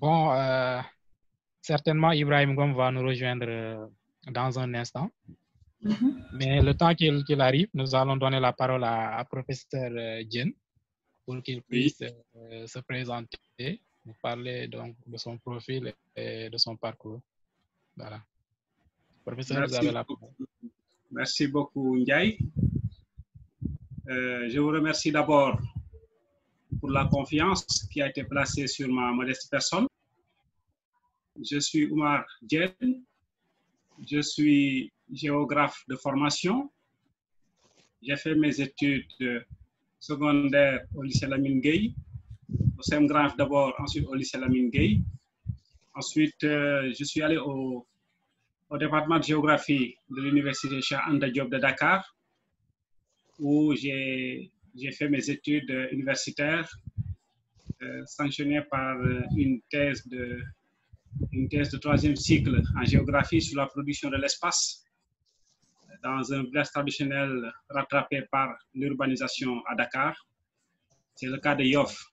Bon, certainement, Ibrahim Gom va nous rejoindre dans un instant. Mais le temps qu'il arrive, nous allons donner la parole à professeur Jen pour qu'il puisse se présenter, nous parler donc de son profil et de son parcours. Voilà. Professeur, vous avez la parole. Merci beaucoup, Ndiaye. Je vous remercie d'abord pour la confiance qui a été placée sur ma modeste personne. Je suis Oumar Djen, je suis géographe de formation. J'ai fait mes études secondaires au lycée Lamine Gueye, au CEM-Grand d'abord, ensuite au lycée Lamine Gueye. Ensuite, je suis allé au département de géographie de l'université Cheikh Anta Diop de Dakar, où j'ai fait mes études universitaires sanctionnées par une thèse de troisième cycle en géographie sur la production de l'espace dans un village traditionnel rattrapé par l'urbanisation à Dakar. C'est le cas de Yoff.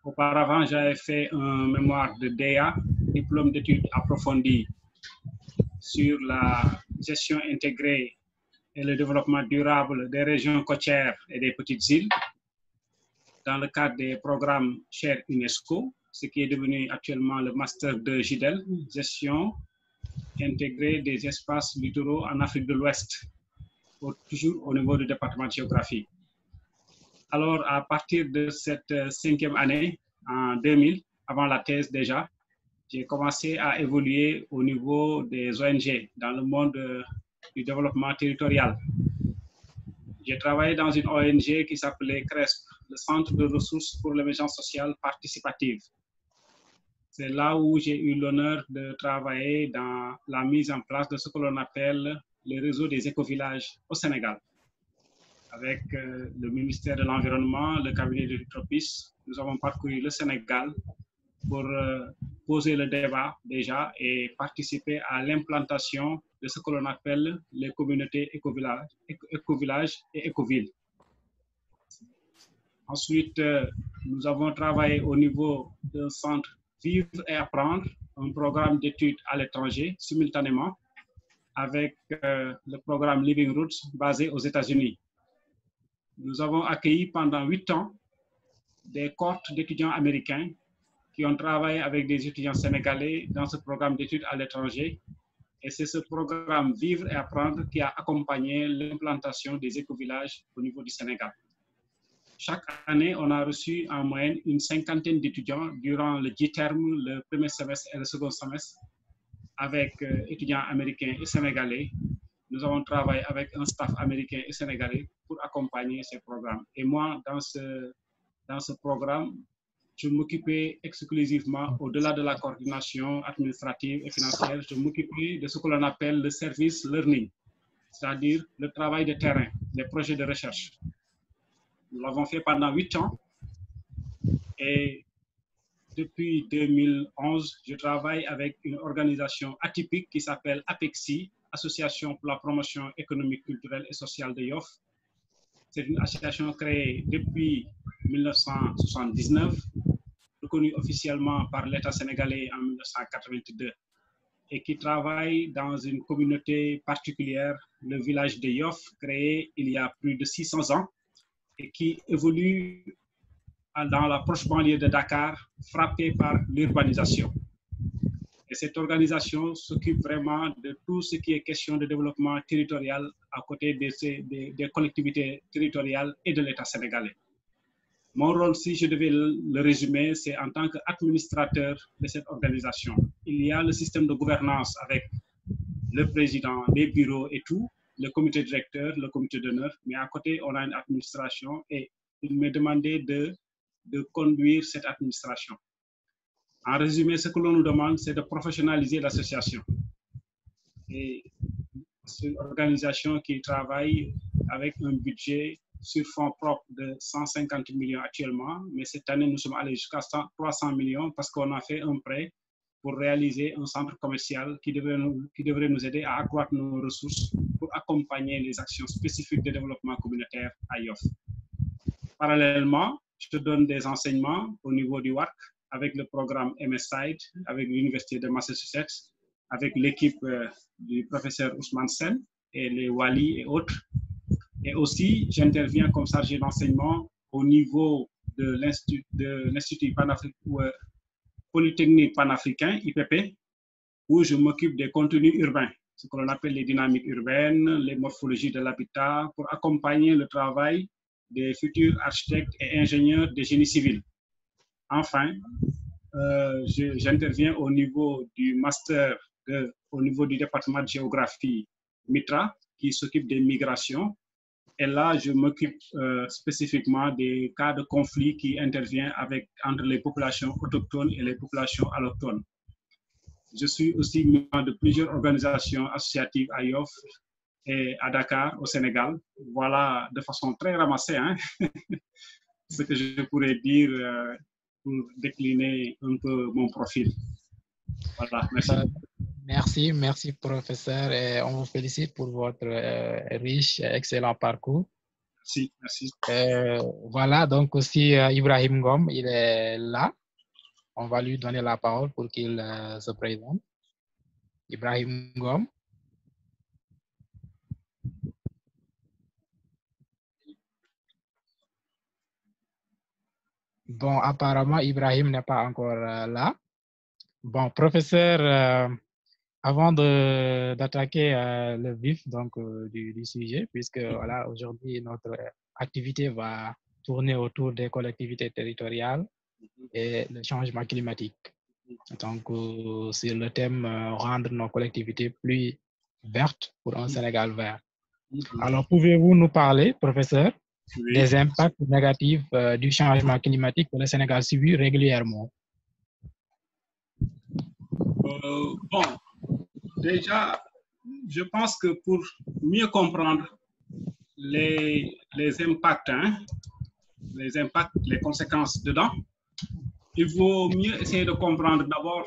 Auparavant, j'avais fait un mémoire de DEA, diplôme d'études approfondies sur la gestion intégrée et le développement durable des régions côtières et des petites îles dans le cadre des programmes Cher UNESCO, ce qui est devenu actuellement le Master de GIDEL, gestion intégrée des espaces littoraux en Afrique de l'Ouest, toujours au niveau du département de géographie. Alors, à partir de cette 5e année, en 2000, avant la thèse déjà, j'ai commencé à évoluer au niveau des ONG dans le monde du développement territorial. J'ai travaillé dans une ONG qui s'appelait CRESP, le Centre de ressources pour l'émergence sociale participative. C'est là où j'ai eu l'honneur de travailler dans la mise en place de ce que l'on appelle le réseau des écovillages au Sénégal. Avec le ministère de l'Environnement, le cabinet de l'Utropis, nous avons parcouru le Sénégal pour poser le débat déjà et participer à l'implantation de ce que l'on appelle les communautés écovillages et écovilles. Ensuite, nous avons travaillé au niveau d'un centre Vivre et Apprendre, un programme d'études à l'étranger simultanément avec le programme Living Roots basé aux États-Unis. Nous avons accueilli pendant 8 ans des cohortes d'étudiants américains qui ont travaillé avec des étudiants sénégalais dans ce programme d'études à l'étranger. Et c'est ce programme Vivre et Apprendre qui a accompagné l'implantation des écovillages au niveau du Sénégal. Chaque année, on a reçu en moyenne une 50aine d'étudiants durant le J-terme, le premier semestre et le second semestre, avec étudiants américains et sénégalais. Nous avons travaillé avec un staff américain et sénégalais pour accompagner ces programmes. Et moi, dans ce programme, je m'occupais exclusivement, au-delà de la coordination administrative et financière, je m'occupais de ce que l'on appelle le service learning, c'est-à-dire le travail de terrain, les projets de recherche. Nous l'avons fait pendant 8 ans et depuis 2011, je travaille avec une organisation atypique qui s'appelle APEXI, Association pour la promotion économique, culturelle et sociale de Yoff. C'est une association créée depuis 1979, reconnue officiellement par l'État sénégalais en 1982 et qui travaille dans une communauté particulière, le village de Yoff, créé il y a plus de 600 ans et qui évolue dans la proche banlieue de Dakar, frappée par l'urbanisation. Et cette organisation s'occupe vraiment de tout ce qui est question de développement territorial à côté des collectivités territoriales et de l'État sénégalais. Mon rôle, si je devais le résumer, c'est en tant qu'administrateur de cette organisation. Il y a le système de gouvernance avec le président, les bureaux et tout, le comité directeur, le comité d'honneur, mais à côté, on a une administration et il m'est demandé de conduire cette administration. En résumé, ce que l'on nous demande, c'est de professionnaliser l'association. Et c'est une organisation qui travaille avec un budget sur fonds propres de 150 millions actuellement, mais cette année, nous sommes allés jusqu'à 300 millions parce qu'on a fait un prêt pour réaliser un centre commercial qui devrait nous aider à accroître nos ressources pour accompagner les actions spécifiques de développement communautaire à Yoff. Parallèlement, je donne des enseignements au niveau du WAC avec le programme MSIDE, avec l'Université de Massachusetts, avec l'équipe du professeur Ousmane Sen et les Wali et autres. Et aussi, j'interviens comme chargé d'enseignement au niveau de l'Institut Polytechnique panafricain, IPP, où je m'occupe des contenus urbains, ce que l'on appelle les dynamiques urbaines, les morphologies de l'habitat, pour accompagner le travail des futurs architectes et ingénieurs de génie civil. Enfin, j'interviens au niveau du master, au niveau du département de géographie MITRA, qui s'occupe des migrations. Et là, je m'occupe spécifiquement des cas de conflit qui interviennent entre les populations autochtones et les populations allochtones. Je suis aussi membre de plusieurs organisations associatives à Yoff et à Dakar, au Sénégal. Voilà, de façon très ramassée, hein, ce que je pourrais dire pour décliner un peu mon profil. Voilà, merci. Merci, professeur. Et on vous félicite pour votre riche et excellent parcours. Merci. Voilà, donc aussi Ibrahim Ngom, il est là. On va lui donner la parole pour qu'il se présente. Ibrahim Ngom. Bon, apparemment, Ibrahim n'est pas encore là. Bon, professeur, avant d'attaquer le vif donc, du sujet, puisque voilà, aujourd'hui, notre activité va tourner autour des collectivités territoriales et le changement climatique. Donc, c'est le thème rendre nos collectivités plus vertes pour un Sénégal vert. Alors, pouvez-vous nous parler, professeur, des impacts négatifs du changement climatique que le Sénégal subit régulièrement? Bon, déjà, je pense que pour mieux comprendre les impacts, les conséquences dedans, il vaut mieux essayer de comprendre d'abord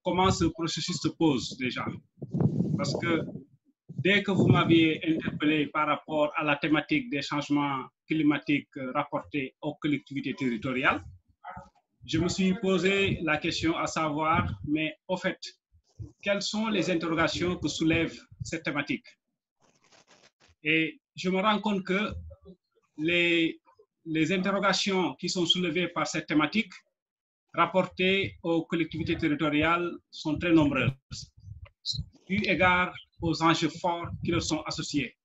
comment ce processus se pose déjà. Parce que dès que vous m'aviez interpellé par rapport à la thématique des changements climatiques rapportés aux collectivités territoriales, je me suis posé la question à savoir, mais au fait, quelles sont les interrogations que soulève cette thématique? Et je me rends compte que les interrogations qui sont soulevées par cette thématique rapportées aux collectivités territoriales sont très nombreuses, eu égard aux enjeux forts qui leur sont associés.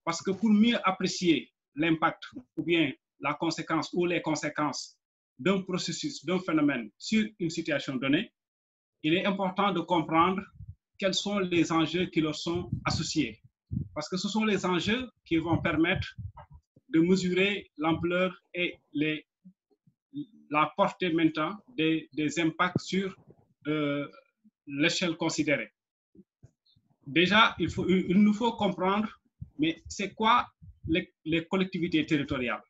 Parce que pour mieux apprécier l'impact ou bien la conséquence ou les conséquences d'un processus, d'un phénomène sur une situation donnée, il est important de comprendre quels sont les enjeux qui leur sont associés. Parce que ce sont les enjeux qui vont permettre de mesurer l'ampleur et la portée maintenant des impacts sur l'échelle considérée. Déjà, il nous faut comprendre, mais c'est quoi les collectivités territoriales?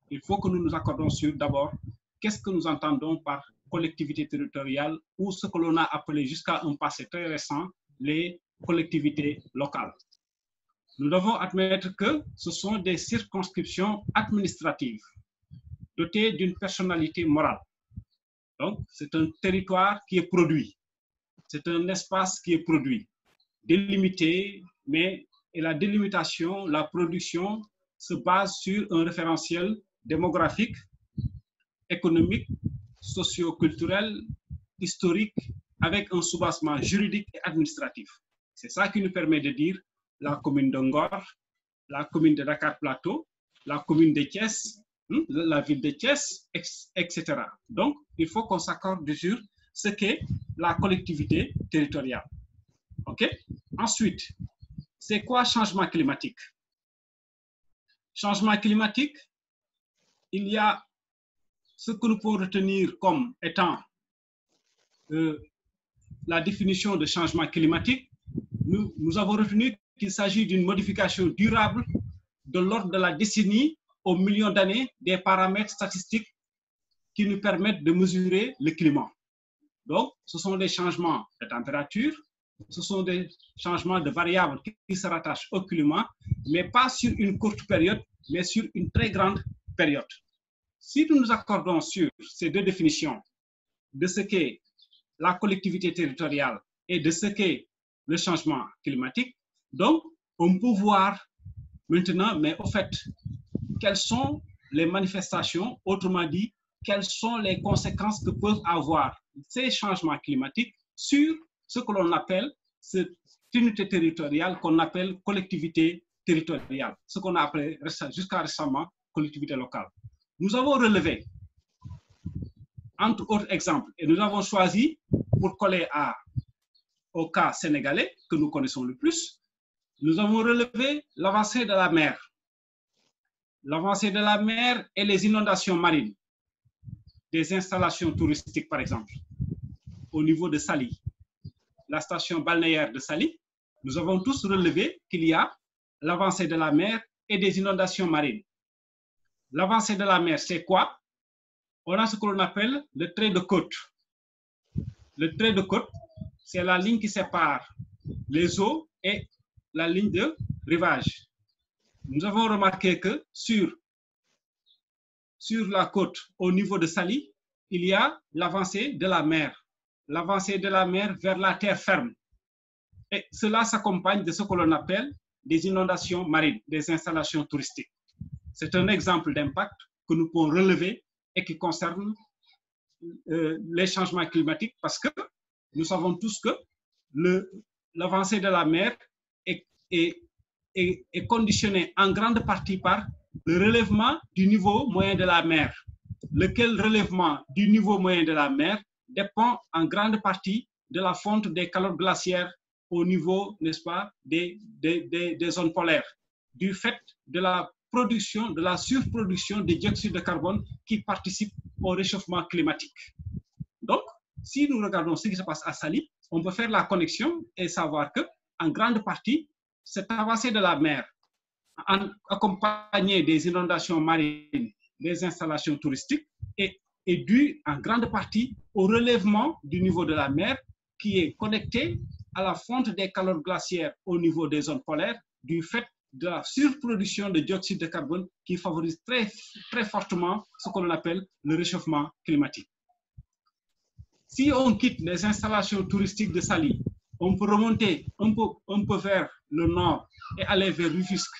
Il faut que nous nous accordons sur d'abord qu'est-ce que nous entendons par collectivité territoriale ou ce que l'on a appelé jusqu'à un passé très récent les collectivités locales. Nous devons admettre que ce sont des circonscriptions administratives dotées d'une personnalité morale. Donc, c'est un territoire qui est produit. C'est un espace qui est produit, délimité, mais et la délimitation, la production se base sur un référentiel démographique, économique, socio-culturel, historique, avec un soubassement juridique et administratif. C'est ça qui nous permet de dire la commune de Ngor, la commune de Dakar Plateau, la commune de Thiès, la ville de Thiès, etc. Donc, il faut qu'on s'accorde sur ce qu'est la collectivité territoriale. OK? Ensuite, c'est quoi changement climatique? Changement climatique, il y a ce que nous pouvons retenir comme étant la définition de changement climatique. Nous avons retenu qu'il s'agit d'une modification durable de l'ordre de la décennie aux millions d'années des paramètres statistiques qui nous permettent de mesurer le climat. Donc, ce sont des changements de température, ce sont des changements de variables qui se rattachent au climat, mais pas sur une courte période, mais sur une très grande période. si nous nous accordons sur ces deux définitions de ce qu'est la collectivité territoriale et de ce qu'est le changement climatique, donc on peut voir maintenant, mais au fait, quelles sont les manifestations, autrement dit, quelles sont les conséquences que peuvent avoir ces changements climatiques sur ce que l'on appelle cette unité territoriale qu'on appelle collectivité territoriale, ce qu'on a appelé jusqu'à récemment collectivité locale. Nous avons relevé, entre autres exemples, et nous avons choisi, pour coller au cas sénégalais que nous connaissons le plus, nous avons relevé l'avancée de la mer. L'avancée de la mer et les inondations marines, des installations touristiques par exemple, au niveau de Saly, la station balnéaire de Saly, nous avons tous relevé qu'il y a l'avancée de la mer et des inondations marines. L'avancée de la mer, c'est quoi? On a ce que l'on appelle le trait de côte. Le trait de côte, c'est la ligne qui sépare les eaux et la ligne de rivage. Nous avons remarqué que sur la côte, au niveau de Saly, il y a l'avancée de la mer. L'avancée de la mer vers la terre ferme. Et cela s'accompagne de ce que l'on appelle des inondations marines, des installations touristiques. C'est un exemple d'impact que nous pouvons relever et qui concerne les changements climatiques parce que nous savons tous que l'avancée de la mer est conditionnée en grande partie par le relèvement du niveau moyen de la mer, lequel relèvement du niveau moyen de la mer dépend en grande partie de la fonte des calottes glaciaires au niveau, n'est-ce pas, des zones polaires, du fait de la production, de la surproduction de dioxyde de carbone qui participe au réchauffement climatique. Donc, si nous regardons ce qui se passe à Saly, on peut faire la connexion et savoir que, en grande partie, cette avancée de la mer, accompagnée des inondations marines, des installations touristiques, est due en grande partie au relèvement du niveau de la mer qui est connecté à la fonte des calottes glaciaires au niveau des zones polaires du fait de la surproduction de dioxyde de carbone qui favorise très, très fortement ce qu'on appelle le réchauffement climatique. Si on quitte les installations touristiques de Saly, on peut remonter un peu vers le nord et aller vers Rufisque.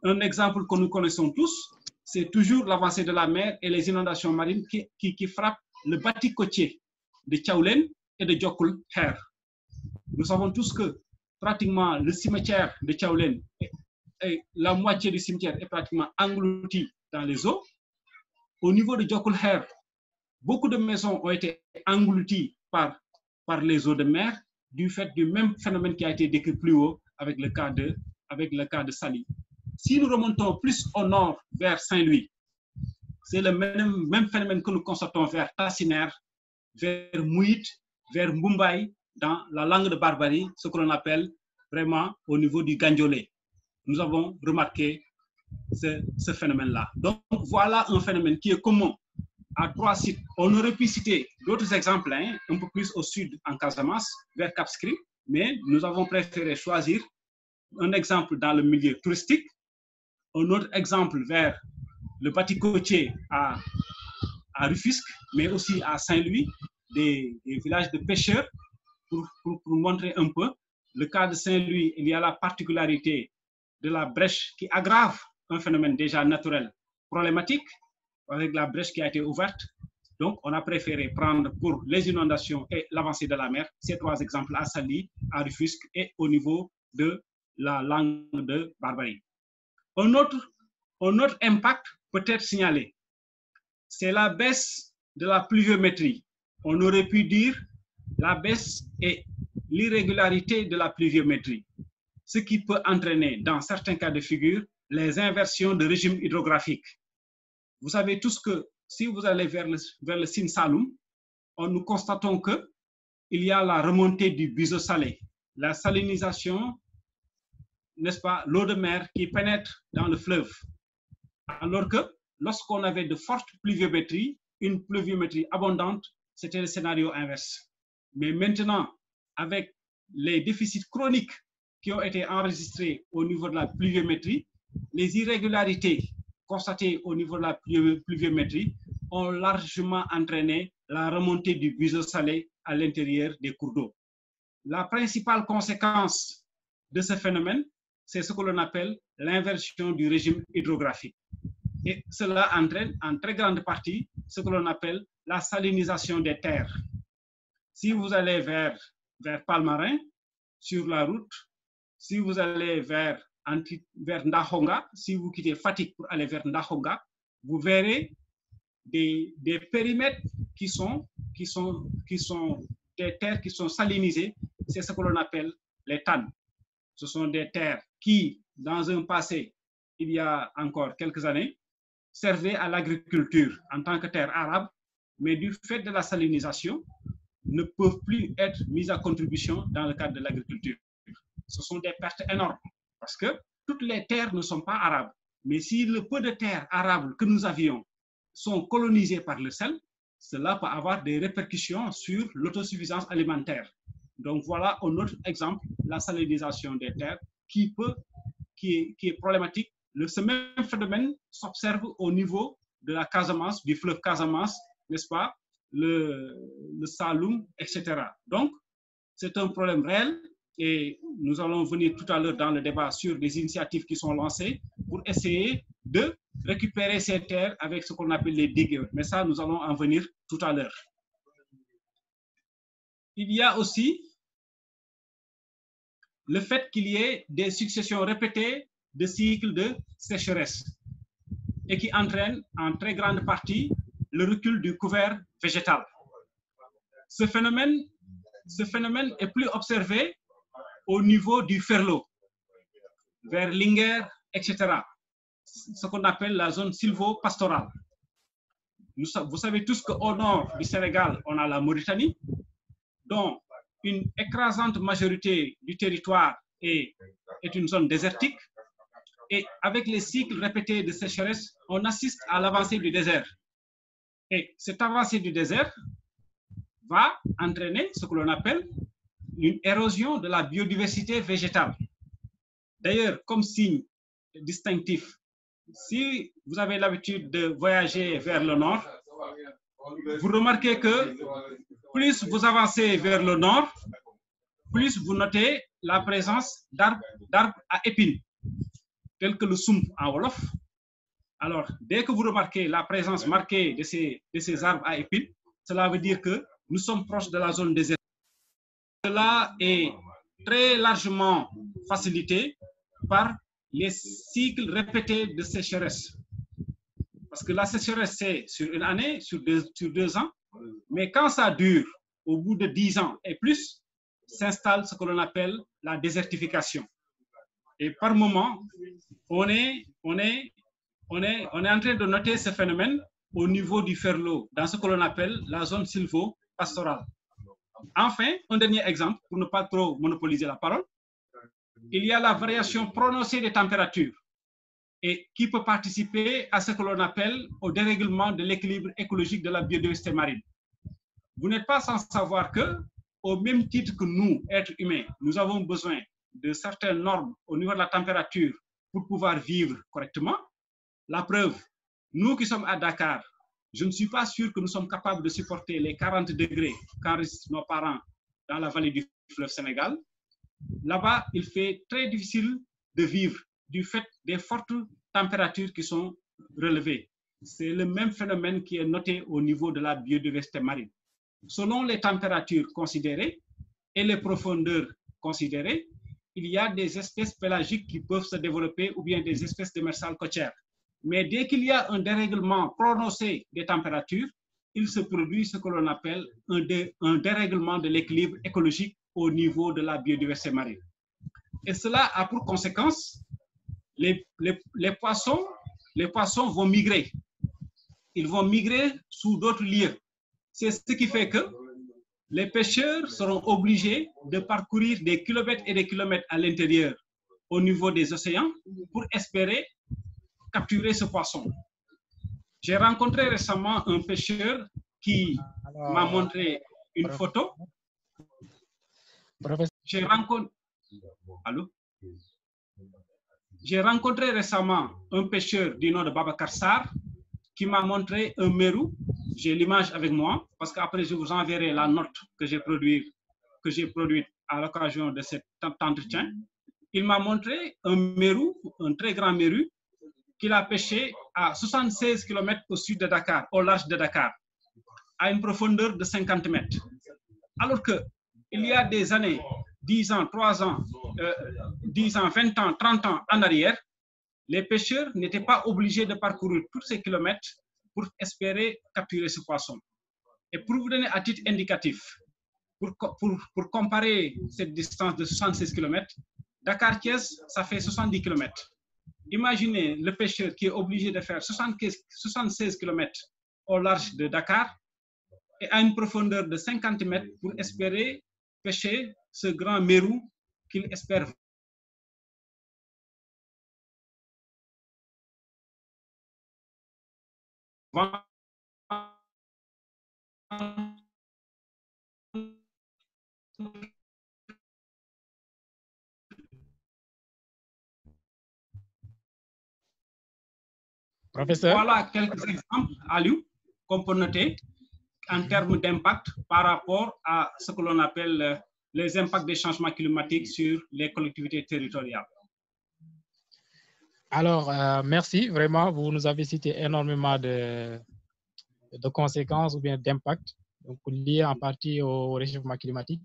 Un exemple que nous connaissons tous, c'est toujours l'avancée de la mer et les inondations marines qui frappent le bâti côtier de Thiawlène et de Diokoul Kher. Nous savons tous que pratiquement le cimetière de Thiawlène et la moitié du cimetière est pratiquement englouti dans les eaux. Au niveau de Diokoul Kher, beaucoup de maisons ont été englouties par les eaux de mer du fait du même phénomène qui a été décrit plus haut avec le cas de Saly. Si nous remontons plus au nord vers Saint-Louis, c'est le même phénomène que nous constatons vers Tassinère, vers Mouit, vers Mumbai, dans la langue de Barbarie, ce que l'on appelle vraiment au niveau du Gandiolé. Nous avons remarqué ce phénomène-là. Donc voilà un phénomène qui est commun à 3 sites. On aurait pu citer d'autres exemples, un peu plus au sud en Casamance, vers Cap Skirring, mais nous avons préféré choisir un exemple dans le milieu touristique, un autre exemple vers le bâti côtier à Rufisque, mais aussi à Saint-Louis, des villages de pêcheurs, pour montrer un peu. Le cas de Saint-Louis, il y a la particularité de la brèche qui aggrave un phénomène déjà naturel problématique, avec la brèche qui a été ouverte. Donc, on a préféré prendre pour les inondations et l'avancée de la mer ces 3 exemples à Saly, à Rufisque et au niveau de la langue de Barbarie. Un autre impact peut être signalé, c'est la baisse de la pluviométrie. On aurait pu dire la baisse et l'irrégularité de la pluviométrie, ce qui peut entraîner, dans certains cas de figure, les inversions de régime hydrographique. Vous savez tous que si vous allez vers le Sine Saloum, nous constatons qu'il y a la remontée du biseau salé, la salinisation, n'est-ce pas, l'eau de mer qui pénètre dans le fleuve. Alors que lorsqu'on avait de fortes pluviométries, une pluviométrie abondante, c'était le scénario inverse. Mais maintenant, avec les déficits chroniques qui ont été enregistrés au niveau de la pluviométrie, les irrégularités constatées au niveau de la pluviométrie ont largement entraîné la remontée du buisson salé à l'intérieur des cours d'eau. La principale conséquence de ce phénomène, c'est ce que l'on appelle l'inversion du régime hydrographique. Et cela entraîne en très grande partie ce que l'on appelle la salinisation des terres. Si vous allez vers Palmarin, sur la route, si vous allez vers Ndahonga, si vous quittez Fatick pour aller vers Ndahonga, vous verrez des périmètres qui sont des terres qui sont salinisées. C'est ce que l'on appelle les tannes. Ce sont des terres qui, dans un passé, il y a encore quelques années, servaient à l'agriculture en tant que terres arables, mais du fait de la salinisation, ne peuvent plus être mises à contribution dans le cadre de l'agriculture. Ce sont des pertes énormes parce que toutes les terres ne sont pas arables. Mais si le peu de terres arables que nous avions sont colonisées par le sel, cela peut avoir des répercussions sur l'autosuffisance alimentaire. Donc voilà un autre exemple, la salinisation des terres qui est problématique. Ce même phénomène s'observe au niveau de la Casamance, du fleuve Casamance, n'est-ce pas, le Saloum, etc. Donc, c'est un problème réel et nous allons venir tout à l'heure dans le débat sur des initiatives qui sont lancées pour essayer de récupérer ces terres avec ce qu'on appelle les digues. Mais ça, nous allons en venir tout à l'heure. Il y a aussi le fait qu'il y ait des successions répétées de cycles de sécheresse et qui entraînent en très grande partie le recul du couvert végétal. Ce phénomène est plus observé au niveau du Ferlo, vers Linguère, etc. Ce qu'on appelle la zone sylvo-pastorale. Vous savez tous qu'au nord du Sénégal, on a la Mauritanie, dont une écrasante majorité du territoire est une zone désertique. Et avec les cycles répétés de sécheresse, on assiste à l'avancée du désert. Et cette avancée du désert va entraîner ce que l'on appelle une érosion de la biodiversité végétale. D'ailleurs, comme signe distinctif, si vous avez l'habitude de voyager vers le nord, vous remarquez que plus vous avancez vers le nord, plus vous notez la présence d'arbres à épines, tels que le soum en Wolof. Alors, dès que vous remarquez la présence marquée de ces arbres à épines, cela veut dire que nous sommes proches de la zone désertique. Cela est très largement facilité par les cycles répétés de sécheresse. Parce que la sécheresse, c'est sur une année, sur deux ans, mais quand ça dure, au bout de 10 ans et plus, s'installe ce que l'on appelle la désertification. Et par moment, on est en train de noter ce phénomène au niveau du Ferlo, dans ce que l'on appelle la zone sylvo-pastorale. Enfin, un dernier exemple, pour ne pas trop monopoliser la parole, il y a la variation prononcée des températures et qui peut participer à ce que l'on appelle au dérèglement de l'équilibre écologique de la biodiversité marine. Vous n'êtes pas sans savoir que, au même titre que nous, êtres humains, nous avons besoin de certaines normes au niveau de la température pour pouvoir vivre correctement. La preuve, nous qui sommes à Dakar, je ne suis pas sûr que nous sommes capables de supporter les 40 degrés qu'enregistrent nos parents dans la vallée du fleuve Sénégal. Là-bas, il fait très difficile de vivre du fait des fortes températures qui sont relevées. C'est le même phénomène qui est noté au niveau de la biodiversité marine. Selon les températures considérées et les profondeurs considérées, il y a des espèces pélagiques qui peuvent se développer ou bien des espèces démersales côtières. Mais dès qu'il y a un dérèglement prononcé des températures, il se produit ce que l'on appelle un dérèglement de l'équilibre écologique au niveau de la biodiversité marine. Et cela a pour conséquence, les poissons vont migrer. Ils vont migrer sous d'autres lieux. C'est ce qui fait que les pêcheurs seront obligés de parcourir des kilomètres et des kilomètres à l'intérieur au niveau des océans pour espérer capturer ce poisson. J'ai rencontré récemment un pêcheur qui m'a montré une photo. J'ai rencontré... Allô? J'ai rencontré récemment un pêcheur du nom de Babacar Sarr qui m'a montré un mérou. J'ai l'image avec moi parce qu'après je vous enverrai la note que j'ai produite à l'occasion de cet entretien. Il m'a montré un mérou, un très grand mérou, qu'il a pêché à 76 km au sud de Dakar, au large de Dakar, à une profondeur de 50 mètres. Alors qu'il y a des années, 10 ans, 3 ans, 10 ans, 20 ans, 30 ans en arrière, les pêcheurs n'étaient pas obligés de parcourir tous ces kilomètres pour espérer capturer ce poisson. Et pour vous donner à titre indicatif, pour comparer cette distance de 66 km, Dakar-Thiès, ça fait 70 km. Imaginez le pêcheur qui est obligé de faire 76 km au large de Dakar et à une profondeur de 50 mètres pour espérer pêcher ce grand mérou qu'il espère. Professeur. Voilà quelques exemples, Aliou, qu'on peut noter en termes d'impact par rapport à ce que l'on appelle les impacts des changements climatiques sur les collectivités territoriales. Alors, merci. Vraiment, vous nous avez cité énormément de conséquences ou bien d'impacts liés en partie au réchauffement climatique.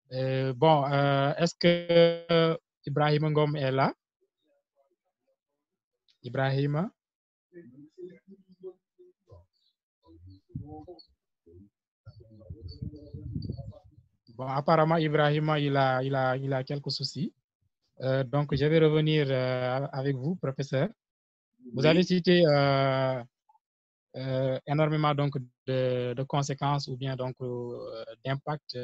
Est-ce que Ibrahima Ngom est là? Ibrahima? Bon, apparemment, Ibrahima, il a quelques soucis. Donc, je vais revenir avec vous, professeur. Vous avez cité énormément donc de conséquences ou bien donc d'impact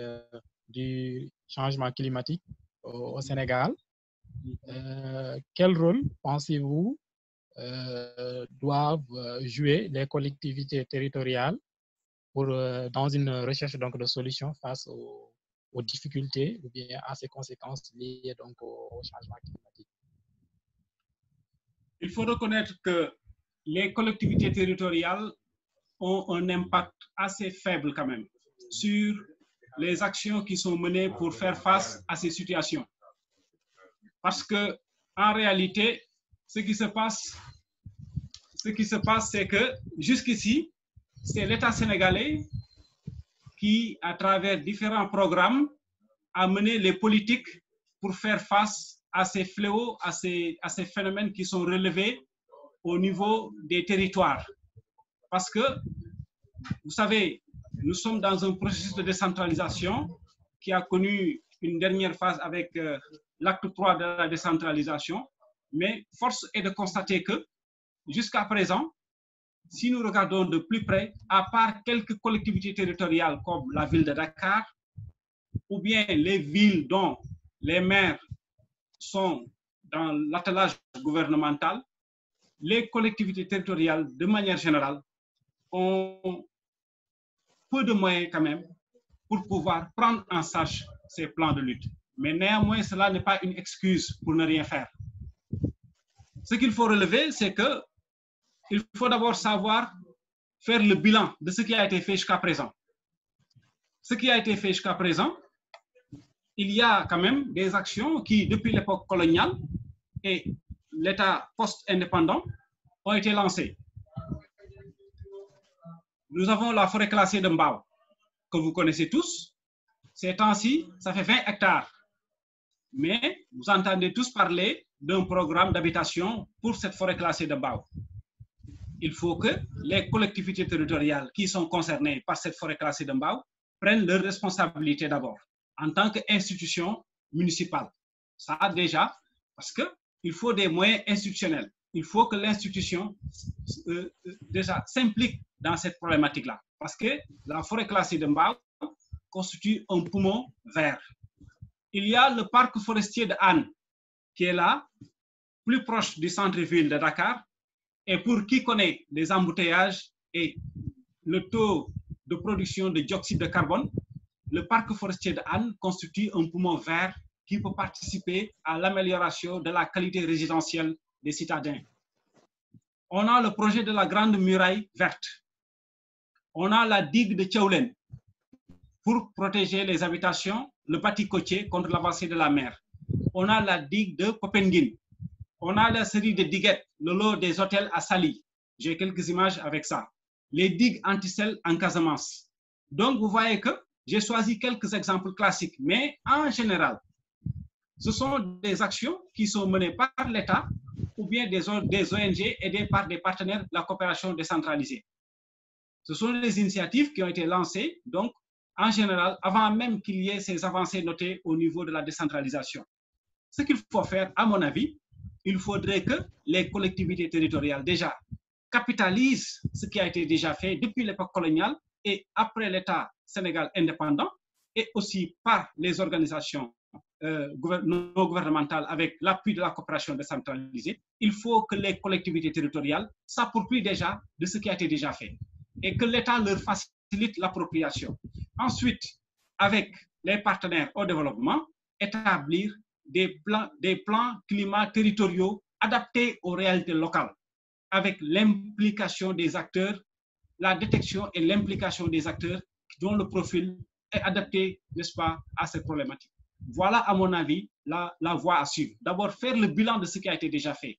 du changement climatique au Sénégal. Quel rôle pensez-vous doivent jouer les collectivités territoriales dans une recherche donc de solutions face aux difficultés ou bien à ces conséquences liées donc au changement climatique? Il faut reconnaître que les collectivités territoriales ont un impact assez faible quand même sur les actions qui sont menées pour faire face à ces situations. Parce que en réalité, ce qui se passe, c'est que jusqu'ici, c'est l'État sénégalais qui, à travers différents programmes, a mené les politiques pour faire face à ces fléaux, à ces phénomènes qui sont relevés au niveau des territoires. Parce que, vous savez, nous sommes dans un processus de décentralisation qui a connu une dernière phase avec l'acte 3 de la décentralisation, mais force est de constater que jusqu'à présent, si nous regardons de plus près, à part quelques collectivités territoriales comme la ville de Dakar, ou bien les villes dont les maires sont dans l'attelage gouvernemental, les collectivités territoriales, de manière générale, ont peu de moyens quand même pour pouvoir prendre en charge ces plans de lutte. Mais néanmoins, cela n'est pas une excuse pour ne rien faire. Ce qu'il faut relever, c'est qu'il faut d'abord savoir faire le bilan de ce qui a été fait jusqu'à présent. Ce qui a été fait jusqu'à présent, il y a quand même des actions qui, depuis l'époque coloniale et l'État post-indépendant, ont été lancées. Nous avons la forêt classée de Mbao, que vous connaissez tous. Ces temps-ci, ça fait 20 hectares. Mais vous entendez tous parler d'un programme d'habitation pour cette forêt classée de Mbao. Il faut que les collectivités territoriales qui sont concernées par cette forêt classée de Mbao prennent leurs responsabilités d'abord, en tant qu'institution municipale. Ça déjà, parce qu'il faut des moyens institutionnels. Il faut que l'institution déjà s'implique dans cette problématique-là. Parce que la forêt classée de Mbao constitue un poumon vert. Il y a le parc forestier de Anne, qui est là, plus proche du centre-ville de Dakar, et pour qui connaît les embouteillages et le taux de production de dioxyde de carbone, le parc forestier de Anne constitue un poumon vert qui peut participer à l'amélioration de la qualité résidentielle des citadins. On a le projet de la Grande Muraille verte. On a la digue de Tchaulen pour protéger les habitations, le bâti côtier contre l'avancée de la mer. On a la digue de Popenguine. On a la série de diguettes, le lot des hôtels à Sali. J'ai quelques images avec ça. Les digues anti-sel en Casamance. Donc, vous voyez que j'ai choisi quelques exemples classiques, mais en général, ce sont des actions qui sont menées par l'État ou bien des ONG aidées par des partenaires de la coopération décentralisée. Ce sont des initiatives qui ont été lancées, donc, en général, avant même qu'il y ait ces avancées notées au niveau de la décentralisation. Ce qu'il faut faire, à mon avis, il faudrait que les collectivités territoriales, déjà, capitalisent ce qui a été déjà fait depuis l'époque coloniale et après l'État Sénégal indépendant, et aussi par les organisations non gouvernementales avec l'appui de la coopération décentralisée. Il faut que les collectivités territoriales s'approprient déjà de ce qui a été déjà fait et que l'État leur facilite l'appropriation. Ensuite, avec les partenaires au développement, établir des plans climat territoriaux adaptés aux réalités locales, avec l'implication des acteurs, la détection et l'implication des acteurs dont le profil est adapté, n'est-ce pas, à ces problématiques. Voilà, à mon avis, la voie à suivre. D'abord, faire le bilan de ce qui a été déjà fait.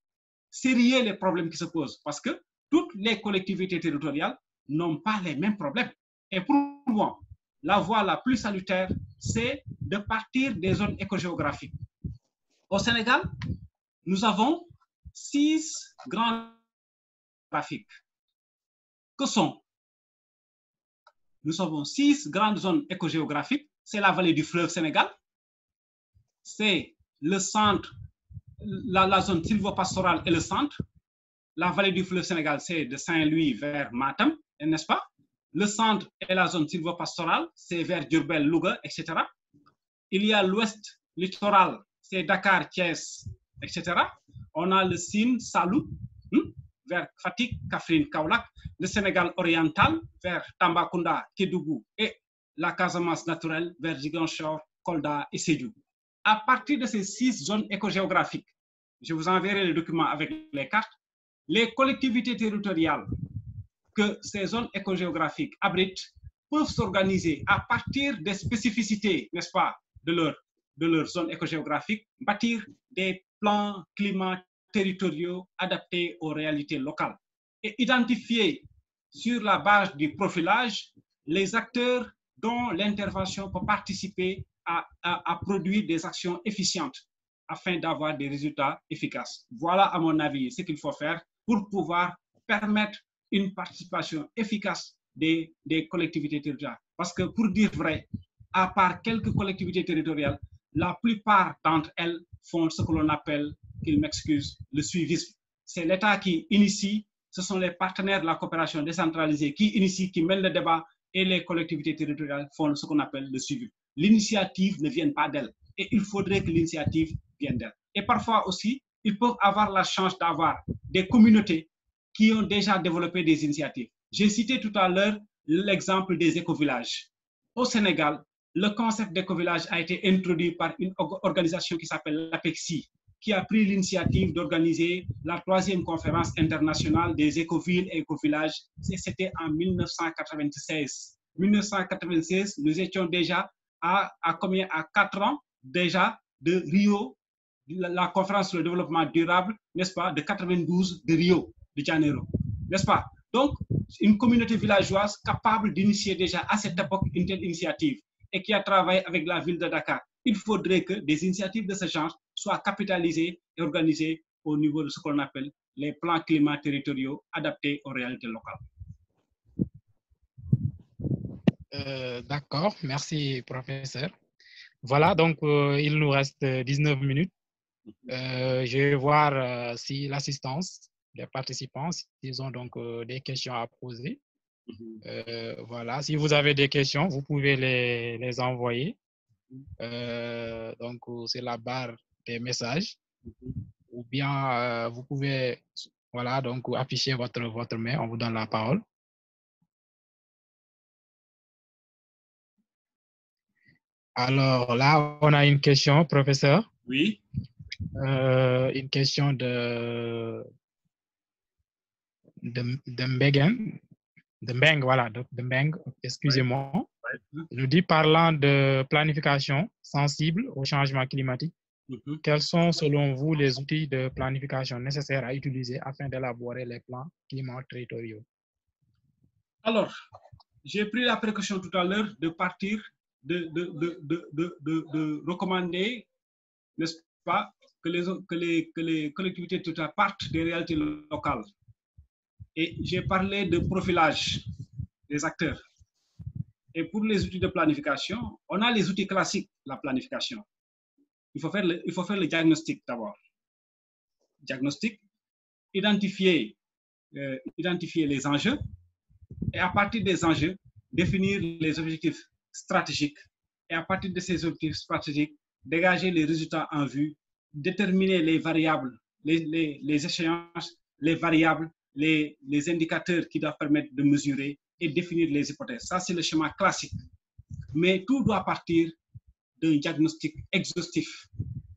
Sérieux les problèmes qui se posent, parce que toutes les collectivités territoriales n'ont pas les mêmes problèmes. Et pour moi, la voie la plus salutaire, c'est de partir des zones écogéographiques. Au Sénégal, nous avons 6 grands graphiques. Que sont? Nous avons 6 grandes zones écogéographiques. C'est la vallée du fleuve Sénégal, c'est le centre, la zone sylvopastorale et le centre. La vallée du fleuve Sénégal, c'est de Saint-Louis vers Matam, n'est-ce pas? Le centre est la zone sylvopastorale, c'est vers Diourbel, Louga, etc. Il y a l'ouest littoral, c'est Dakar, Thiès, etc. On a le Sine, Salou, vers Fatick, Kaffrine, Kaolack, le Sénégal oriental vers Tambacounda, Kédougou et la Casamance naturelle vers Ziguinchor, Kolda et Sédhiou. À partir de ces 6 zones écogéographiques, je vous enverrai les documents avec les cartes, les collectivités territoriales que ces zones écogéographiques abritent peuvent s'organiser à partir des spécificités, n'est-ce pas, de leur zone écogéographique, bâtir des plans climat territoriaux adaptés aux réalités locales et identifier sur la base du profilage les acteurs dont l'intervention peut participer à produire des actions efficientes afin d'avoir des résultats efficaces. Voilà, à mon avis, ce qu'il faut faire pour pouvoir permettre une participation efficace des collectivités territoriales. Parce que, pour dire vrai, à part quelques collectivités territoriales, la plupart d'entre elles font ce que l'on appelle, qu'ils m'excusent, le suivisme. C'est l'État qui initie, ce sont les partenaires de la coopération décentralisée qui initient, qui mènent le débat, et les collectivités territoriales font ce qu'on appelle le suivi. L'initiative ne vient pas d'elles, et il faudrait que l'initiative vienne d'elles. Et parfois aussi, ils peuvent avoir la chance d'avoir des communautés qui ont déjà développé des initiatives. J'ai cité tout à l'heure l'exemple des écovillages. Au Sénégal, le concept d'écovillage a été introduit par une organisation qui s'appelle l'APEXI, qui a pris l'initiative d'organiser la 3e conférence internationale des écovilles et écovillages. C'était en 1996. 1996, nous étions déjà à 4 ans déjà de Rio, la conférence sur le développement durable, n'est-ce pas, de 92 de Rio de Janeiro, n'est-ce pas? Donc, une communauté villageoise capable d'initier déjà à cette époque une telle initiative et qui a travaillé avec la ville de Dakar. Il faudrait que des initiatives de ce genre soient capitalisées et organisées au niveau de ce qu'on appelle les plans climat territoriaux adaptés aux réalités locales. D'accord, merci professeur. Voilà, donc il nous reste 19 minutes. Je vais voir si l'assistance des participants, s'ils ont donc des questions à poser. Voilà, si vous avez des questions, vous pouvez les envoyer. Donc, c'est la barre des messages. Ou bien, vous pouvez, voilà, donc afficher votre mail, on vous donne la parole. Alors là, on a une question, professeur. Oui. Une question de Mbeng, voilà, de Mbeng, excusez-moi. Ouais. Il nous dit, parlant de planification sensible au changement climatique, quels sont, selon vous, les outils de planification nécessaires à utiliser afin d'élaborer les plans climat-territoriaux? Alors, j'ai pris la précaution tout à l'heure de partir, de recommander, n'est-ce pas, que les collectivités territoriales partent des réalités locales. Et j'ai parlé de profilage des acteurs. Et pour les outils de planification, on a les outils classiques de la planification. Il faut faire le diagnostic d'abord. Diagnostic, identifier les enjeux et à partir des enjeux, définir les objectifs stratégiques et à partir de ces objectifs stratégiques, dégager les résultats en vue, déterminer les variables, les échéances, les variables, les indicateurs qui doivent permettre de mesurer et définir les hypothèses. Ça, c'est le schéma classique. Mais tout doit partir d'un diagnostic exhaustif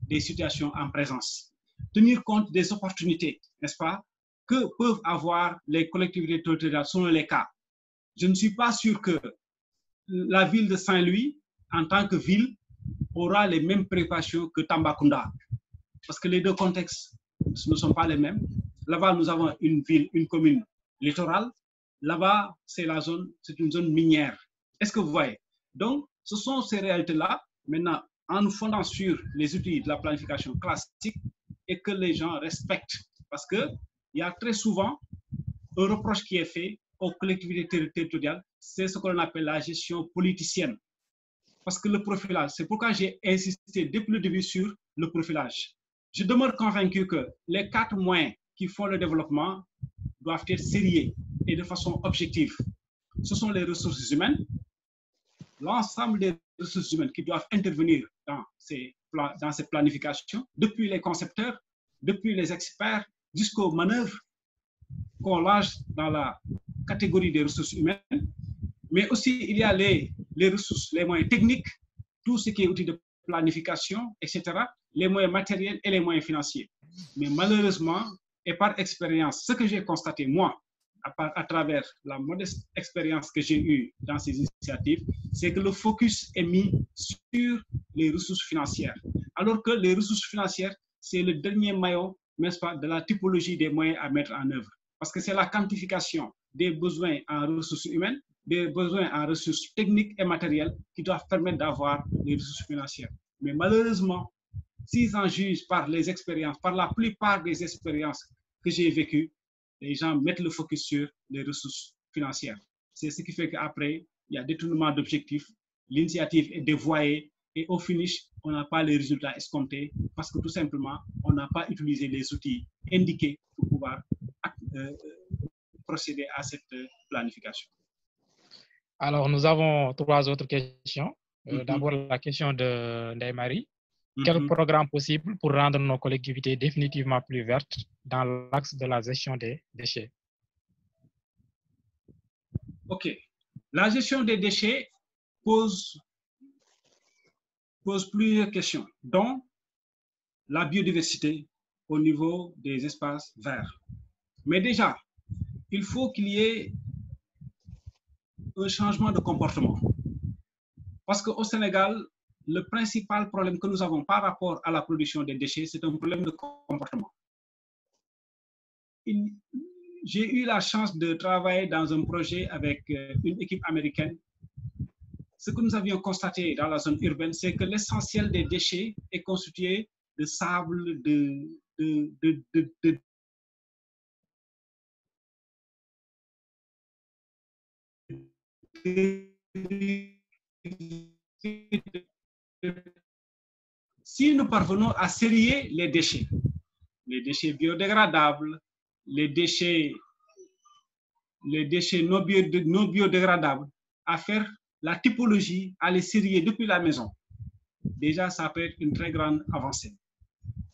des situations en présence. Tenir compte des opportunités, n'est-ce pas, que peuvent avoir les collectivités territoriales selon les cas. Je ne suis pas sûr que la ville de Saint-Louis, en tant que ville, aura les mêmes préoccupations que Tambacounda. Parce que les deux contextes ne sont pas les mêmes. Là-bas, nous avons une ville, une commune littorale. Là-bas, c'est une zone minière. Est-ce que vous voyez? Donc, ce sont ces réalités-là. Maintenant, en nous fondant sur les outils de la planification classique et que les gens respectent. Parce qu'il y a très souvent un reproche qui est fait aux collectivités territoriales, c'est ce qu'on appelle la gestion politicienne. Parce que le profilage, c'est pourquoi j'ai insisté depuis le début sur le profilage. Je demeure convaincu que les 4 moyens qui font le développement doivent être sérieux et de façon objective. Ce sont les ressources humaines, l'ensemble des ressources humaines qui doivent intervenir dans ces planifications, depuis les concepteurs, depuis les experts, jusqu'aux manœuvres qu'on lâche dans la catégorie des ressources humaines, mais aussi il y a les ressources, les moyens techniques, tout ce qui est outils de planification, etc., les moyens matériels et les moyens financiers. Mais malheureusement, et par expérience, ce que j'ai constaté, moi, à travers la modeste expérience que j'ai eue dans ces initiatives, c'est que le focus est mis sur les ressources financières. Alors que les ressources financières, c'est le dernier maillon, n'est-ce pas, de la typologie des moyens à mettre en œuvre. Parce que c'est la quantification des besoins en ressources humaines, des besoins en ressources techniques et matérielles qui doivent permettre d'avoir les ressources financières. Mais malheureusement, s'ils en jugent par les expériences, par la plupart des expériences que j'ai vécues, les gens mettent le focus sur les ressources financières. C'est ce qui fait qu'après, il y a détournement d'objectifs, l'initiative est dévoyée et au finish, on n'a pas les résultats escomptés parce que tout simplement, on n'a pas utilisé les outils indiqués pour pouvoir procéder à cette planification. Alors, nous avons 3 autres questions. D'abord, la question de Ndeye Marie. Quel programme possible pour rendre nos collectivités définitivement plus vertes dans l'axe de la gestion des déchets? OK. La gestion des déchets pose plusieurs questions, dont la biodiversité au niveau des espaces verts. Mais déjà, il faut qu'il y ait un changement de comportement. Parce qu'au Sénégal, le principal problème que nous avons par rapport à la production des déchets, c'est un problème de comportement. J'ai eu la chance de travailler dans un projet avec une équipe américaine. Ce que nous avions constaté dans la zone urbaine, c'est que l'essentiel des déchets est constitué de sable, Si nous parvenons à sérier les déchets biodégradables, les déchets non biodégradables, à faire la typologie, à les sérier depuis la maison, déjà ça peut être une très grande avancée.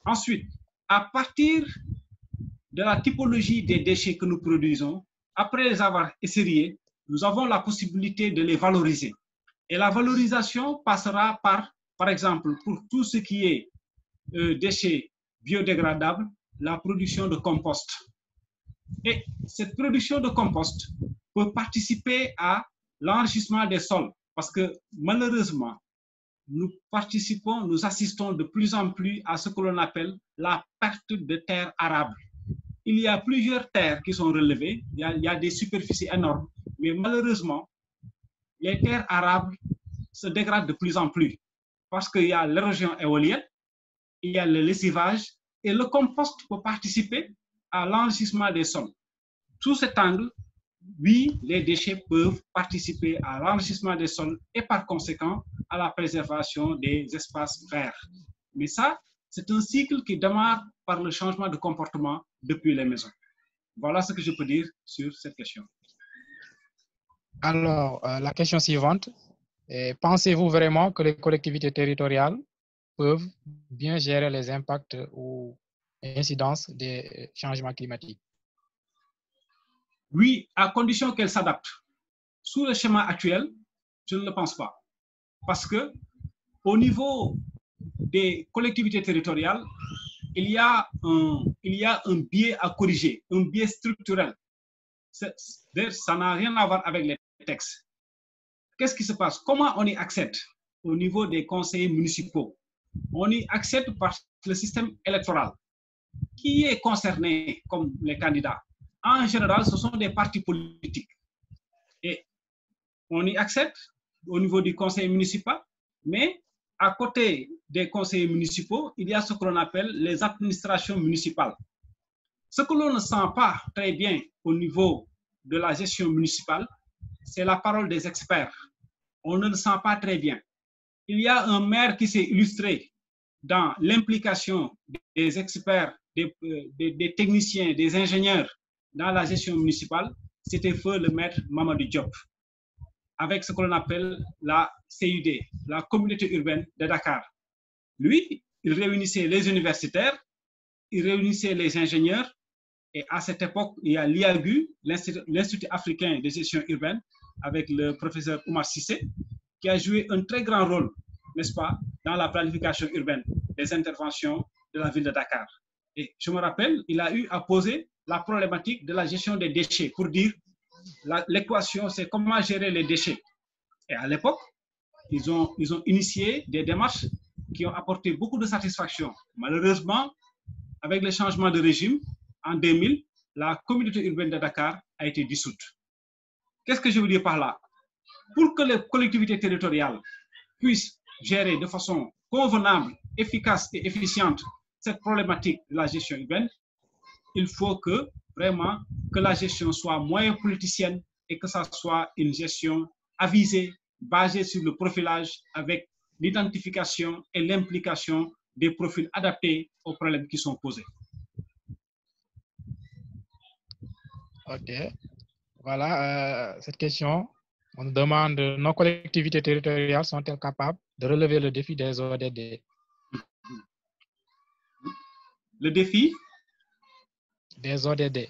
Ensuite, à partir de la typologie des déchets que nous produisons, après les avoir sériés, nous avons la possibilité de les valoriser. Et la valorisation passera par exemple, pour tout ce qui est déchets biodégradables, la production de compost. Et cette production de compost peut participer à l'enrichissement des sols parce que malheureusement, nous assistons de plus en plus à ce que l'on appelle la perte de terres arables. Il y a plusieurs terres qui sont relevées, il y a des superficies énormes, mais malheureusement, les terres arables se dégradent de plus en plus parce qu'il y a l'érosion éolienne, il y a le lessivage et le compost peut participer à l'enrichissement des sols. Sous cet angle, oui, les déchets peuvent participer à l'enrichissement des sols et par conséquent à la préservation des espaces verts. Mais ça, c'est un cycle qui démarre par le changement de comportement depuis les maisons. Voilà ce que je peux dire sur cette question. Alors, la question suivante. Pensez-vous vraiment que les collectivités territoriales peuvent bien gérer les impacts ou incidences des changements climatiques? Oui, à condition qu'elles s'adaptent. Sous le schéma actuel, je ne le pense pas. Parce que au niveau des collectivités territoriales, il y a un biais à corriger, un biais structurel. Ça n'a rien à voir avec les textes. Qu'est-ce qui se passe? Comment on y accède au niveau des conseillers municipaux? On y accède par le système électoral. Qui est concerné comme les candidats? En général, ce sont des partis politiques. Et on y accède au niveau du conseil municipal, mais à côté des conseillers municipaux, il y a ce que l'on appelle les administrations municipales. Ce que l'on ne sent pas très bien au niveau de la gestion municipale, c'est la parole des experts. On ne le sent pas très bien. Il y a un maire qui s'est illustré dans l'implication des experts, des techniciens, des ingénieurs dans la gestion municipale, c'était feu le maître Mamadou Diop, avec ce que l'on appelle la CUD, la communauté urbaine de Dakar. Lui, il réunissait les universitaires, il réunissait les ingénieurs, et à cette époque, il y a l'IAGU, l'Institut africain de gestion urbaine, avec le professeur Oumar Sissé, qui a joué un très grand rôle, n'est-ce pas, dans la planification urbaine des interventions de la ville de Dakar. Et je me rappelle, il a eu à poser la problématique de la gestion des déchets pour dire l'équation, c'est comment gérer les déchets. Et à l'époque, ils ont initié des démarches qui ont apporté beaucoup de satisfaction. Malheureusement, avec le changement de régime, en 2000, la communauté urbaine de Dakar a été dissoute. Qu'est-ce que je veux dire par là? Pour que les collectivités territoriales puissent gérer de façon convenable, efficace et efficiente cette problématique de la gestion urbaine, il faut que vraiment que la gestion soit moins politicienne et que ça soit une gestion avisée, basée sur le profilage avec l'identification et l'implication des profils adaptés aux problèmes qui sont posés. OK. Voilà, cette question, on nous demande, nos collectivités territoriales sont-elles capables de relever le défi des ODD? Le défi? Des ODD.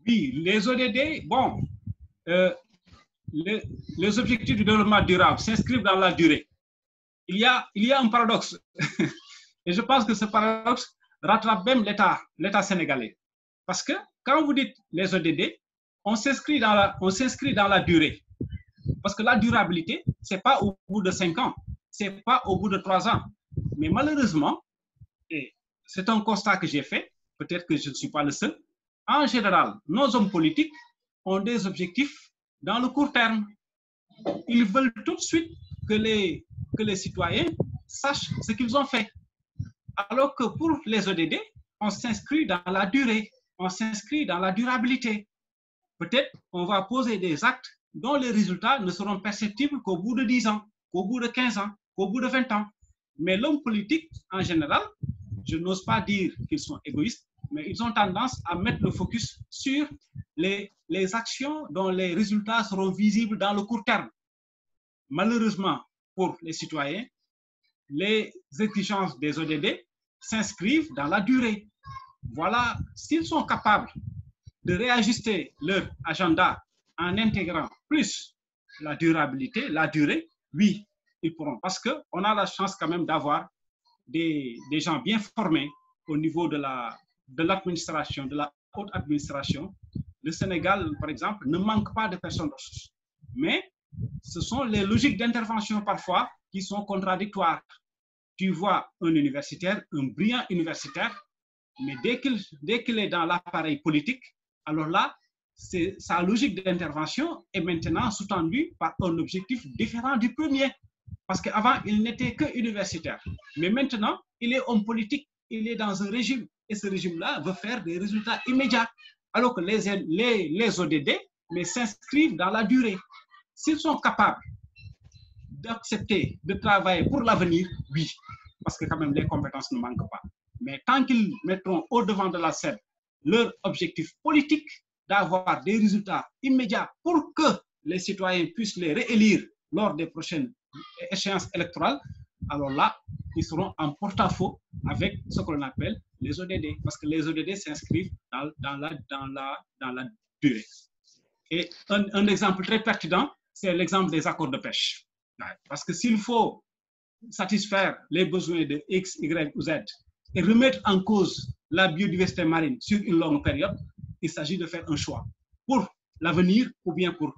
Oui, les ODD, bon, les objectifs du développement durable s'inscrivent dans la durée. Il y a un paradoxe, et je pense que ce paradoxe rattrape même l'État sénégalais. Parce que quand vous dites les ODD, on s'inscrit dans la durée. Parce que la durabilité, ce n'est pas au bout de 5 ans, ce n'est pas au bout de 3 ans. Mais malheureusement, et c'est un constat que j'ai fait, peut-être que je ne suis pas le seul, en général, nos hommes politiques ont des objectifs dans le court terme. Ils veulent tout de suite que les citoyens sachent ce qu'ils ont fait. Alors que pour les ODD, on s'inscrit dans la durée, on s'inscrit dans la durabilité. Peut-être on va poser des actes dont les résultats ne seront perceptibles qu'au bout de 10 ans, qu'au bout de 15 ans, qu'au bout de 20 ans. Mais l'homme politique, en général, je n'ose pas dire qu'ils sont égoïstes, mais ils ont tendance à mettre le focus sur les actions dont les résultats seront visibles dans le court terme. Malheureusement, pour les citoyens, les exigences des ODD s'inscrivent dans la durée. Voilà, s'ils sont capables de réajuster leur agenda en intégrant plus la durabilité, la durée, oui, ils pourront. Parce qu'on a la chance quand même d'avoir des gens bien formés au niveau de l'administration, de la haute administration. Le Sénégal, par exemple, ne manque pas de personnes ressources. Mais ce sont les logiques d'intervention parfois qui sont contradictoires. Tu vois un universitaire, un brillant universitaire, mais dès qu'il est dans l'appareil politique, alors là, sa logique d'intervention est maintenant sous-tendue par un objectif différent du premier. Parce qu'avant, il n'était que universitaire. Mais maintenant, il est homme politique, il est dans un régime. Et ce régime-là veut faire des résultats immédiats. Alors que les ODD s'inscrivent dans la durée. S'ils sont capables d'accepter de travailler pour l'avenir, oui. Parce que quand même, les compétences ne manquent pas. Mais tant qu'ils mettront au devant de la scène leur objectif politique d'avoir des résultats immédiats pour que les citoyens puissent les réélire lors des prochaines échéances électorales, alors là, ils seront en porte-à-faux avec ce qu'on appelle les ODD, parce que les ODD s'inscrivent dans la durée. Et un exemple très pertinent, c'est l'exemple des accords de pêche. Parce que s'il faut satisfaire les besoins de X, Y ou Z et remettre en cause la biodiversité marine sur une longue période, il s'agit de faire un choix pour l'avenir ou bien pour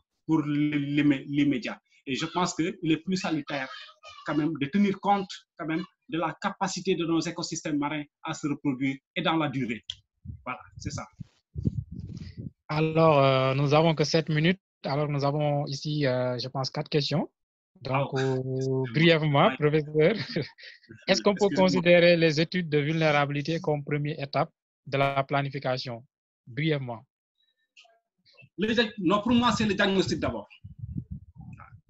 l'immédiat. Et je pense qu'il est plus salutaire quand même de tenir compte quand même de la capacité de nos écosystèmes marins à se reproduire et dans la durée. Voilà, c'est ça. Alors, nous n'avons que 7 minutes. Alors, nous avons ici, je pense, 4 questions. Donc, brièvement, professeur, est-ce qu'on peut considérer les études de vulnérabilité comme première étape de la planification? Brièvement. Non, pour moi, c'est le diagnostic d'abord.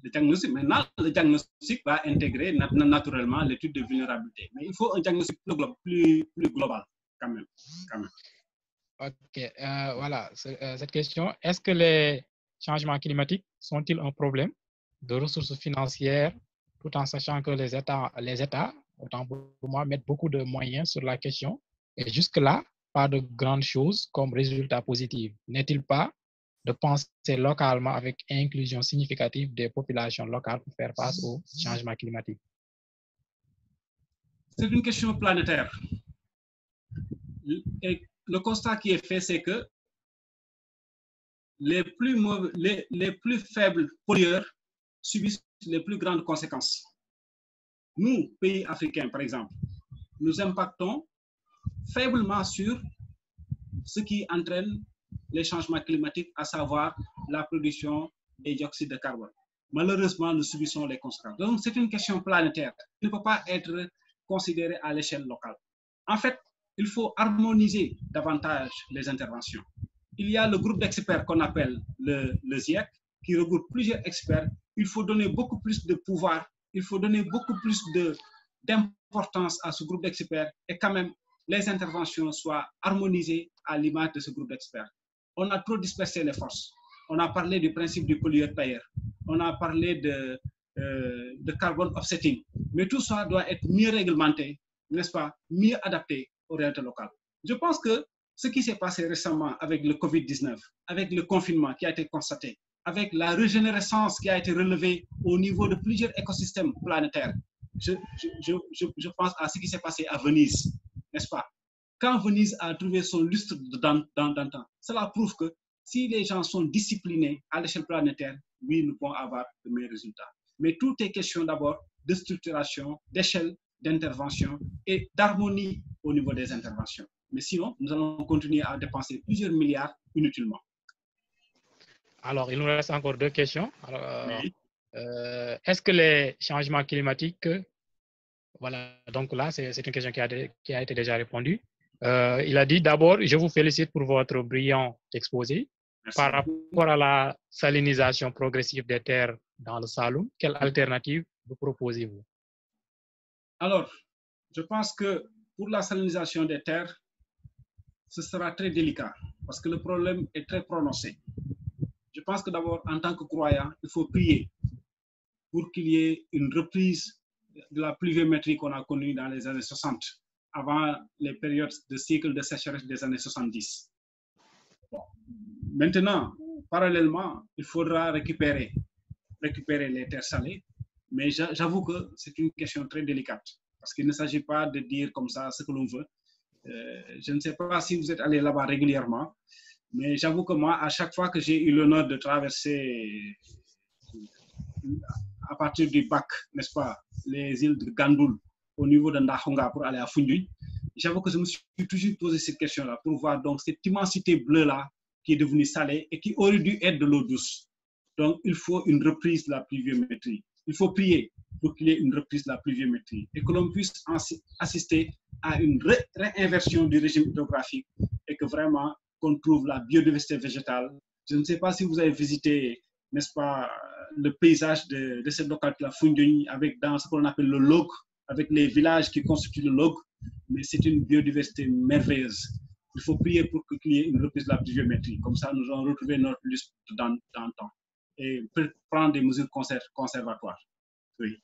Le diagnostic, maintenant, le diagnostic va intégrer naturellement l'étude de vulnérabilité. Mais il faut un diagnostic plus global, quand même. OK. Voilà, cette question. Est-ce que les changements climatiques sont-ils un problème de ressources financières, tout en sachant que les États, autant pour moi, mettent beaucoup de moyens sur la question? Et jusque-là, pas de grandes choses comme résultat positif. N'est-il pas de penser localement avec inclusion significative des populations locales pour faire face au changement climatique? C'est une question planétaire. Et le constat qui est fait, c'est que les plus faibles pollueurs subissent les plus grandes conséquences. Nous, pays africains, par exemple, nous impactons faiblement sur ce qui entraîne les changements climatiques, à savoir la production des dioxydes de carbone. Malheureusement, nous subissons les conséquences. Donc, c'est une question planétaire qui ne peut pas être considérée à l'échelle locale. En fait, il faut harmoniser davantage les interventions. Il y a le groupe d'experts qu'on appelle le GIEC, qui regroupe plusieurs experts. Il faut donner beaucoup plus de pouvoir, il faut donner beaucoup plus d'importance à ce groupe d'experts et quand même les interventions soient harmonisées à l'image de ce groupe d'experts. On a trop dispersé les forces. On a parlé du principe du pollueur-payeur. On a parlé de carbone offsetting. Mais tout ça doit être mieux réglementé, n'est-ce pas, mieux adapté aux réalités locales. Je pense que ce qui s'est passé récemment avec le Covid-19, avec le confinement qui a été constaté, avec la régénérescence qui a été relevée au niveau de plusieurs écosystèmes planétaires, je pense à ce qui s'est passé à Venise, n'est-ce pas? Quand Venise a trouvé son lustre d'antan, cela prouve que si les gens sont disciplinés à l'échelle planétaire, oui, nous pouvons avoir de meilleurs résultats. Mais tout est question d'abord de structuration, d'échelle, d'intervention et d'harmonie au niveau des interventions. Mais sinon, nous allons continuer à dépenser plusieurs milliards inutilement. Alors, il nous reste encore 2 questions. Alors, oui. Est-ce que les changements climatiques, voilà, donc là, c'est une question qui a été déjà répondue. Il a dit d'abord, je vous félicite pour votre brillant exposé. Merci. Par rapport à la salinisation progressive des terres dans le Saloum, quelle alternative vous proposez-vous? Alors, je pense que pour la salinisation des terres, ce sera très délicat parce que le problème est très prononcé. Je pense que d'abord, en tant que croyant, il faut prier pour qu'il y ait une reprise de la pluviométrie qu'on a connue dans les années 60, avant les périodes de cycle de sécheresse des années 70. Bon. Maintenant, parallèlement, il faudra récupérer récupérer les terres salées. Mais j'avoue que c'est une question très délicate parce qu'il ne s'agit pas de dire comme ça ce que l'on veut. Je ne sais pas si vous êtes allé là-bas régulièrement, mais j'avoue que moi, à chaque fois que j'ai eu l'honneur de traverser à partir du Bac, n'est-ce pas, les îles de Gandoul au niveau de Ndahonga pour aller à Foundiougne, j'avoue que je me suis toujours posé cette question-là pour voir donc cette immensité bleue-là qui est devenue salée et qui aurait dû être de l'eau douce. Donc, il faut une reprise de la pluviométrie. Il faut prier pour qu'il y ait une reprise de la pluviométrie et que l'on puisse assister à une réinversion du régime hydrographique et que vraiment qu'on trouve la biodiversité végétale. Je ne sais pas si vous avez visité, n'est-ce pas, le paysage de cette localité, la Foundiougne, avec dans ce qu'on appelle le log, avec les villages qui constituent le log, mais c'est une biodiversité merveilleuse. Il faut prier pour qu'il y ait une reprise de la pluviométrie. Comme ça, nous allons retrouver notre lustre dans le temps et prendre des mesures conservatoires. Oui.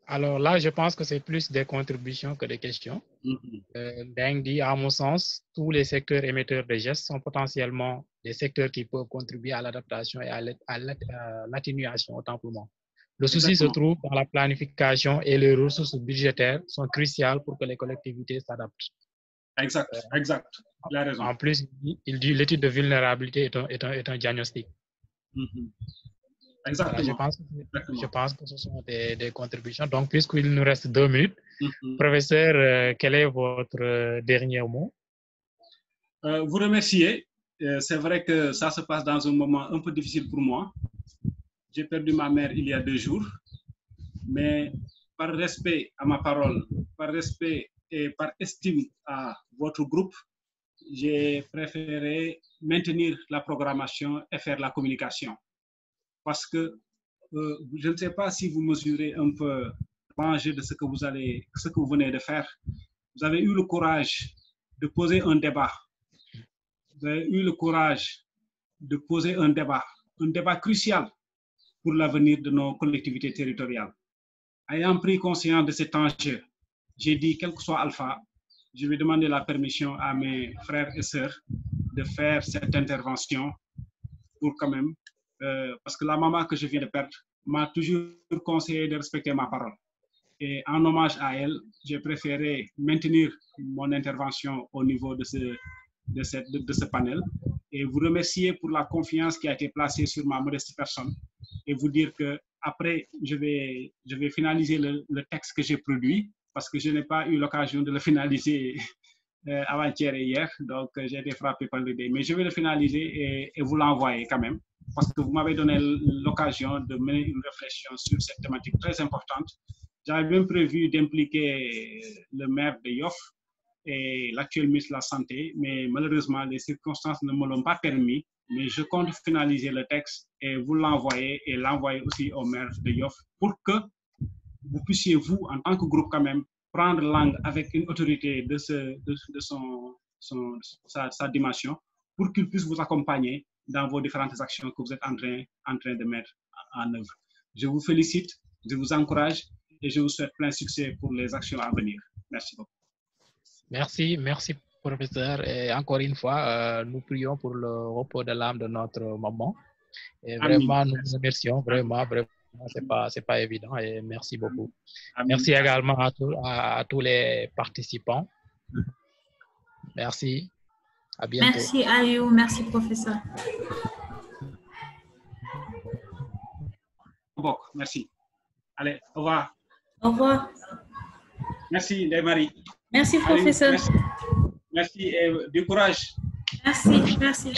Alors là, je pense que c'est plus des contributions que des questions. Deng dit, à mon sens, tous les secteurs émetteurs de gestes sont potentiellement des secteurs qui peuvent contribuer à l'adaptation et à l'atténuation autant pour moi. Le souci se trouve dans la planification et les ressources budgétaires sont cruciales pour que les collectivités s'adaptent. Exact. Il a raison. En plus, il dit l'étude de vulnérabilité est un diagnostic. Exactement. Voilà, je pense que ce sont des contributions. Donc, puisqu'il nous reste 2 minutes, professeur, quel est votre dernier mot? Vous remercier. C'est vrai que ça se passe dans un moment un peu difficile pour moi. J'ai perdu ma mère il y a 2 jours, mais par respect à ma parole, par respect et par estime à votre groupe, j'ai préféré maintenir la programmation et faire la communication. Parce que je ne sais pas si vous mesurez un peu l'enjeu de ce que vous venez de faire. Vous avez eu le courage de poser un débat. Vous avez eu le courage de poser un débat crucial pour l'avenir de nos collectivités territoriales. Ayant pris conscience de cet enjeu, j'ai dit, quel que soit Alpha, je vais demander la permission à mes frères et sœurs de faire cette intervention pour quand même, parce que la maman que je viens de perdre m'a toujours conseillé de respecter ma parole. Et en hommage à elle, j'ai préféré maintenir mon intervention au niveau de ce panel et vous remercier pour la confiance qui a été placée sur ma modeste personne et vous dire que après je vais finaliser le texte que j'ai produit parce que je n'ai pas eu l'occasion de le finaliser avant-hier et hier, donc j'ai été frappé par l'idée. Mais je vais le finaliser et vous l'envoyer quand même parce que vous m'avez donné l'occasion de mener une réflexion sur cette thématique très importante. J'avais même prévu d'impliquer le maire de Yoff et l'actuel ministre de la Santé, mais malheureusement, les circonstances ne me l'ont pas permis. Mais je compte finaliser le texte et vous l'envoyer et l'envoyer aussi au maire de Yoff pour que vous puissiez, vous, en tant que groupe quand même, prendre langue avec une autorité de sa dimension pour qu'il puisse vous accompagner dans vos différentes actions que vous êtes en train de mettre en œuvre. Je vous félicite, je vous encourage et je vous souhaite plein succès pour les actions à venir. Merci beaucoup. Merci professeur. Et encore une fois, nous prions pour le repos de l'âme de notre maman. Et vraiment, nous vous remercions, vraiment, c'est pas évident et merci beaucoup. Amin. Merci également à tous les participants. Merci. À bientôt. Merci Aliou, merci professeur. Bon, merci. Allez, au revoir. Au revoir. Merci, Marie. Merci, professeur. Merci et du courage. Merci.